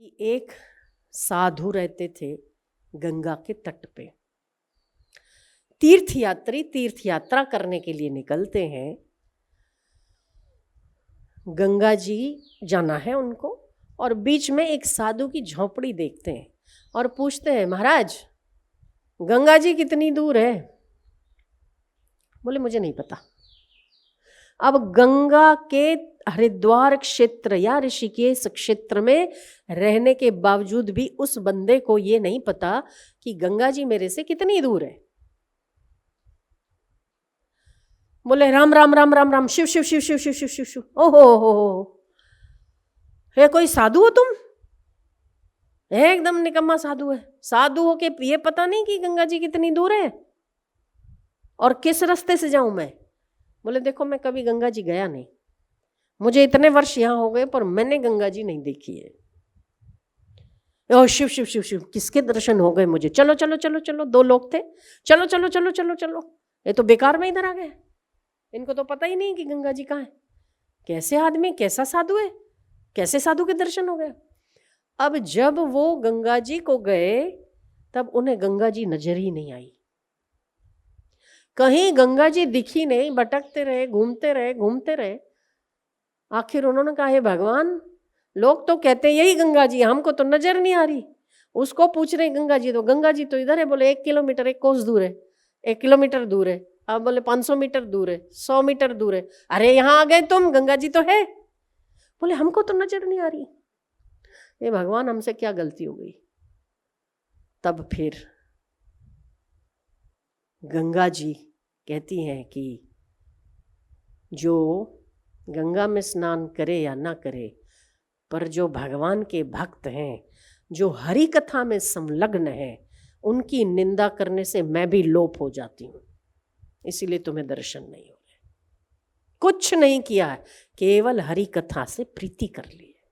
कि एक साधु रहते थे गंगा के तट पे। तीर्थयात्री तीर्थ यात्रा करने के लिए निकलते हैं। गंगा जी जाना है उनको, और बीच में एक साधु की झोपड़ी देखते हैं और पूछते हैं, महाराज गंगा जी कितनी दूर है? बोले मुझे नहीं पता। अब गंगा के हरिद्वार क्षेत्र या ऋषिकेश क्षेत्र में रहने के बावजूद भी उस बंदे को ये नहीं पता कि गंगा जी मेरे से कितनी दूर है। बोले राम राम राम राम राम, शिव शिव शिव शिव शिव शिव शिव शिव। ओहो हो, हे कोई साधु हो तुम? एकदम निकम्मा साधु है। साधु हो के ये पता नहीं कि गंगा जी कितनी दूर है और किस रास्ते से जाऊं मैं? बोले देखो, मैं कभी गंगा जी गया नहीं, मुझे इतने वर्ष यहां हो गए पर मैंने गंगा जी नहीं देखी है। ओ शिव शिव शिव शिव, किसके दर्शन हो गए मुझे? चलो चलो चलो चलो, 2 लोग थे, चलो चलो चलो चलो चलो। ये तो बेकार में इधर आ गए, इनको तो पता ही नहीं कि गंगा जी कहाँ है। कैसे आदमी, कैसा साधु है, कैसे साधु के दर्शन हो गए? अब जब वो गंगा जी को गए तब उन्हें गंगा जी नजर ही नहीं आई। कहीं गंगा जी दिखी नहीं, भटकते रहे, घूमते रहे घूमते रहे। आखिर उन्होंने कहा, हे भगवान, लोग तो कहते हैं यही गंगा जी, हमको तो नजर नहीं आ रही। उसको पूछ रहे गंगा जी तो इधर है। बोले 1 किलोमीटर 1 कोस दूर है, 1 किलोमीटर दूर है। अब बोले 500 मीटर दूर है, 100 मीटर दूर है। अरे यहाँ आ गए तुम, गंगा जी तो है। बोले हमको तो नजर नहीं आ रही। ये भगवान, हमसे क्या गलती हो गई? तब फिर गंगा जी कहती हैं कि जो गंगा में स्नान करे या ना करे, पर जो भगवान के भक्त हैं, जो हरि कथा में संलग्न हैं, उनकी निंदा करने से मैं भी लोप हो जाती हूँ। इसीलिए तुम्हें दर्शन नहीं हो रहे। कुछ नहीं किया है, केवल हरि कथा से प्रीति कर ली है,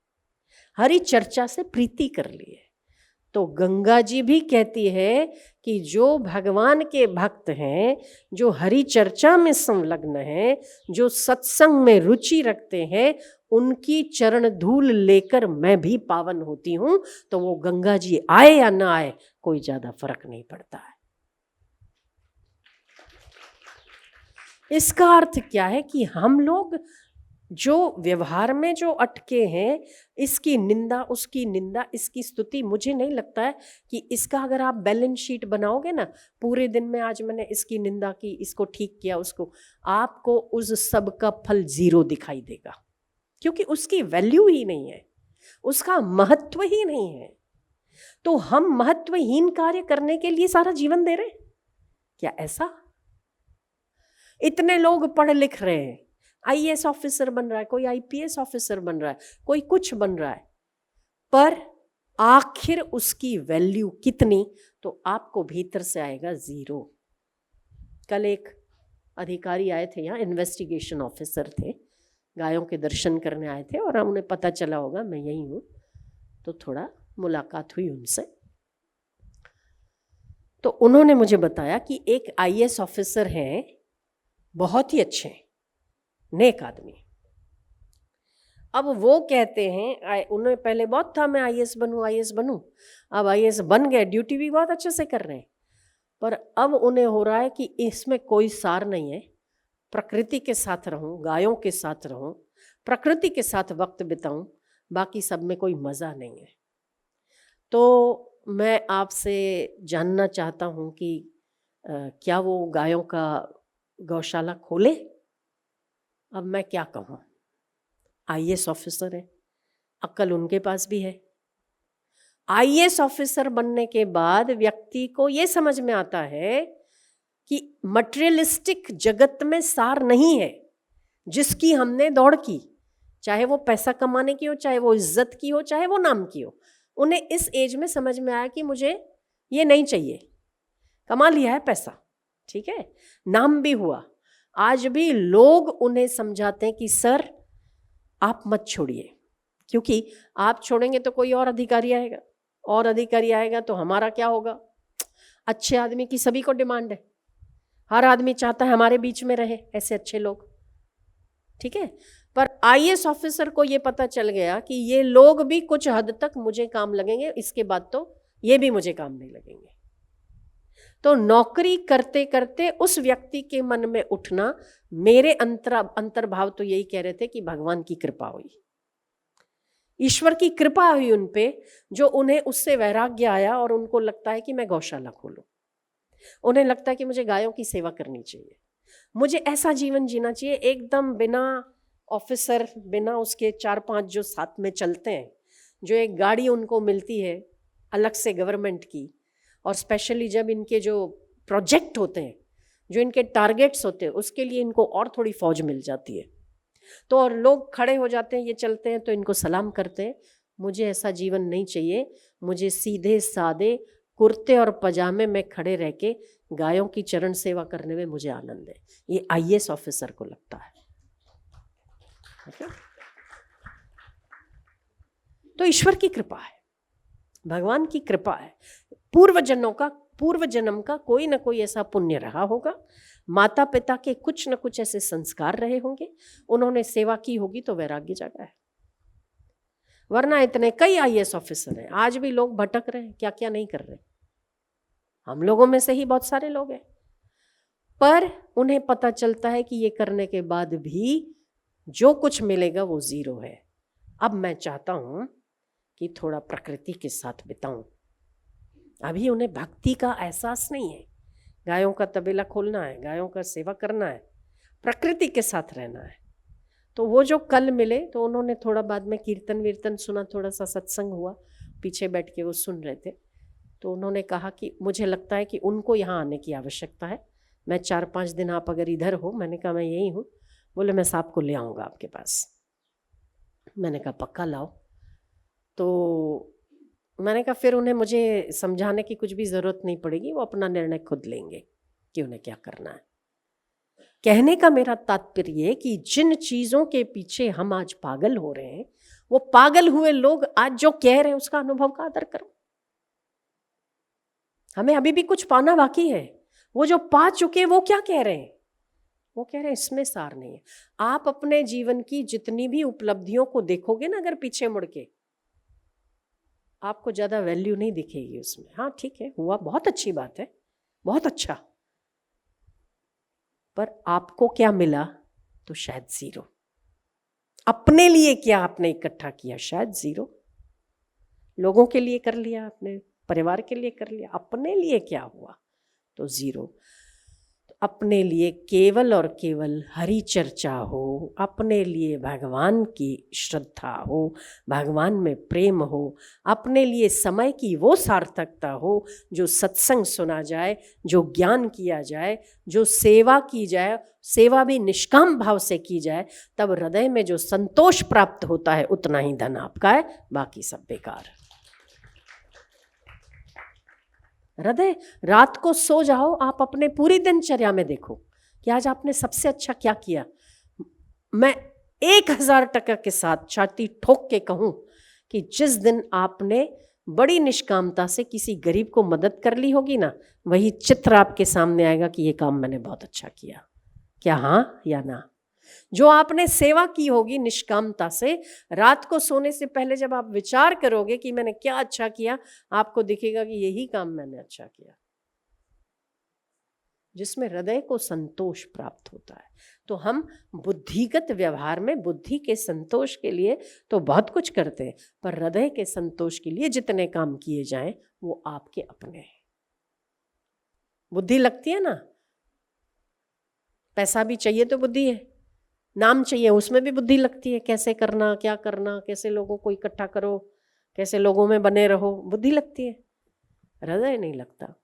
हरि चर्चा से प्रीति कर ली है। तो गंगा जी भी कहती है कि जो भगवान के भक्त हैं, जो हरि चर्चा में संलग्न हैं, जो सत्संग में रुचि रखते हैं, उनकी चरण धूल लेकर मैं भी पावन होती हूं। तो वो गंगा जी आए या ना आए, कोई ज्यादा फर्क नहीं पड़ता है। इसका अर्थ क्या है कि हम लोग जो व्यवहार में जो अटके हैं, इसकी निंदा, उसकी निंदा, इसकी स्तुति, मुझे नहीं लगता है कि इसका अगर आप बैलेंस शीट बनाओगे ना, पूरे दिन में आज मैंने इसकी निंदा की, इसको ठीक किया, उसको, आपको उस सब का फल 0 दिखाई देगा, क्योंकि उसकी वैल्यू ही नहीं है, उसका महत्व ही नहीं है। तो हम महत्वहीन कार्य करने के लिए सारा जीवन दे रहे हैं क्या? ऐसा इतने लोग पढ़ लिख रहे हैं, IAS ऑफिसर बन रहा है, कोई IPS ऑफिसर बन रहा है, कोई कुछ बन रहा है, पर आखिर उसकी वैल्यू कितनी? तो आपको भीतर से आएगा 0। कल एक अधिकारी आए थे यहाँ, इन्वेस्टिगेशन ऑफिसर थे, गायों के दर्शन करने आए थे, और उन्हें पता चला होगा मैं यही हूँ, तो थोड़ा मुलाकात हुई उनसे। तो उन्होंने मुझे बताया कि एक IAS ऑफिसर हैं, बहुत ही अच्छे, नेक आदमी। अब वो कहते हैं, उन्हें पहले बहुत था मैं IAS बनूं IAS बनूं, अब IAS बन गए, ड्यूटी भी बहुत अच्छे से कर रहे हैं, पर अब उन्हें हो रहा है कि इसमें कोई सार नहीं है। प्रकृति के साथ रहूं, गायों के साथ रहूं, प्रकृति के साथ वक्त बिताऊं, बाकी सब में कोई मज़ा नहीं है। तो मैं आपसे जानना चाहता हूं कि क्या वो गायों का गौशाला खोले? अब मैं क्या कहूँ, IAS ऑफिसर है, अक्ल उनके पास भी है। IAS ऑफिसर बनने के बाद व्यक्ति को ये समझ में आता है कि मटेरियलिस्टिक जगत में सार नहीं है जिसकी हमने दौड़ की, चाहे वो पैसा कमाने की हो, चाहे वो इज्जत की हो, चाहे वो नाम की हो। उन्हें इस एज में समझ में आया कि मुझे ये नहीं चाहिए। कमा लिया है पैसा, ठीक है, नाम भी हुआ, आज भी लोग उन्हें समझाते हैं कि सर आप मत छोड़िए, क्योंकि आप छोड़ेंगे तो कोई और अधिकारी आएगा, और अधिकारी आएगा तो हमारा क्या होगा? अच्छे आदमी की सभी को डिमांड है, हर आदमी चाहता है हमारे बीच में रहे ऐसे अच्छे लोग, ठीक है। पर आईएएस ऑफिसर को ये पता चल गया कि ये लोग भी कुछ हद तक मुझे काम लगेंगे, इसके बाद तो ये भी मुझे काम नहीं लगेंगे। तो नौकरी करते करते उस व्यक्ति के मन में उठना, मेरे अंतर्भाव तो यही कह रहे थे कि भगवान की कृपा हुई, ईश्वर की कृपा हुई उन पे, जो उन्हें उससे वैराग्य आया और उनको लगता है कि मैं गौशाला खोलूं। उन्हें लगता है कि मुझे गायों की सेवा करनी चाहिए, मुझे ऐसा जीवन जीना चाहिए एकदम बिना ऑफिसर, बिना उसके 4-5 जो साथ में चलते हैं, जो एक गाड़ी उनको मिलती है अलग से गवर्नमेंट की, और स्पेशली जब इनके जो प्रोजेक्ट होते हैं, जो इनके टारगेट्स होते हैं, उसके लिए इनको और थोड़ी फौज मिल जाती है। तो और लोग खड़े हो जाते हैं, ये चलते हैं तो इनको सलाम करते हैं। मुझे ऐसा जीवन नहीं चाहिए, मुझे सीधे सादे कुर्ते और पजामे में खड़े रह के गायों की चरण सेवा करने में मुझे आनंद है। ये आईएएस ऑफिसर को लगता है। तो ईश्वर की कृपा है, भगवान की कृपा है, पूर्व जन्म का कोई ना कोई ऐसा पुण्य रहा होगा, माता पिता के कुछ न कुछ ऐसे संस्कार रहे होंगे, उन्होंने सेवा की होगी तो वैराग्य जगा है। वरना इतने कई आईएएस ऑफिसर हैं, आज भी लोग भटक रहे हैं, क्या क्या नहीं कर रहे। हम लोगों में से ही बहुत सारे लोग हैं, पर उन्हें पता चलता है कि ये करने के बाद भी जो कुछ मिलेगा वो जीरो है। अब मैं चाहता हूं कि थोड़ा प्रकृति के साथ बिताऊं। अभी उन्हें भक्ति का एहसास नहीं है, गायों का तबेला खोलना है, गायों का सेवा करना है, प्रकृति के साथ रहना है। तो वो जो कल मिले, तो उन्होंने थोड़ा बाद में कीर्तन वीर्तन सुना, थोड़ा सा सत्संग हुआ, पीछे बैठ के वो सुन रहे थे। तो उन्होंने कहा कि मुझे लगता है कि उनको यहाँ आने की आवश्यकता है, मैं 4-5 दिन आप अगर इधर हो। मैंने कहा मैं यही हूँ। बोले मैं साहब को ले आऊँगा आपके पास। मैंने कहा पक्का लाओ। तो मैंने कहा फिर उन्हें मुझे समझाने की कुछ भी ज़रूरत नहीं पड़ेगी, वो अपना निर्णय खुद लेंगे कि उन्हें क्या करना है। कहने का मेरा तात्पर्य कि जिन चीज़ों के पीछे हम आज पागल हो रहे हैं, वो पागल हुए लोग आज जो कह रहे हैं उसका अनुभव का आदर करो। हमें अभी भी कुछ पाना बाकी है। वो जो पा चुके वो क्या कह रहे हैं? वो कह रहे हैं इसमें सार नहीं है। आप अपने जीवन की जितनी भी उपलब्धियों को देखोगे ना, अगर पीछे मुड़ के, आपको ज़्यादा वैल्यू नहीं दिखेगी उसमें। हाँ ठीक है, हुआ, बहुत अच्छी बात है, बहुत अच्छा, पर आपको क्या मिला? तो शायद जीरो। अपने लिए क्या आपने इकट्ठा किया? शायद जीरो। लोगों के लिए कर लिया आपने, परिवार के लिए कर लिया, अपने लिए क्या हुआ? तो जीरो। अपने लिए केवल और केवल हरि चर्चा हो, अपने लिए भगवान की श्रद्धा हो, भगवान में प्रेम हो, अपने लिए समय की वो सार्थकता हो जो सत्संग सुना जाए, जो ज्ञान किया जाए, जो सेवा की जाए, सेवा भी निष्काम भाव से की जाए, तब हृदय में जो संतोष प्राप्त होता है उतना ही धन आपका है, बाकी सब बेकार। हृदय, रात को सो जाओ, आप अपने पूरी दिनचर्या में देखो कि आज आपने सबसे अच्छा क्या किया। मैं 1000 टका के साथ छाती ठोक के कहूँ कि जिस दिन आपने बड़ी निष्कामता से किसी गरीब को मदद कर ली होगी ना, वही चित्र आपके सामने आएगा कि ये काम मैंने बहुत अच्छा किया। क्या हाँ या ना? जो आपने सेवा की होगी निष्कामता से, रात को सोने से पहले जब आप विचार करोगे कि मैंने क्या अच्छा किया, आपको दिखेगा कि यही काम मैंने अच्छा किया, जिसमें हृदय को संतोष प्राप्त होता है। तो हम बुद्धिगत व्यवहार में बुद्धि के संतोष के लिए तो बहुत कुछ करते हैं, पर हृदय के संतोष के लिए जितने काम किए जाएं वो आपके अपने हैं। बुद्धि लगती है ना, पैसा भी चाहिए तो बुद्धि है, नाम चाहिए उसमें भी बुद्धि लगती है, कैसे करना, क्या करना, कैसे लोगों को इकट्ठा करो, कैसे लोगों में बने रहो, बुद्धि लगती है, हृदय नहीं लगता।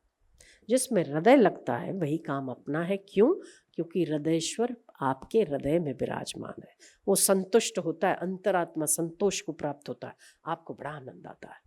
जिसमें हृदय लगता है वही काम अपना है। क्यों? क्योंकि हृदयेश्वर आपके हृदय में विराजमान है, वो संतुष्ट होता है, अंतरात्मा संतोष को प्राप्त होता है, आपको बड़ा आनंद आता है।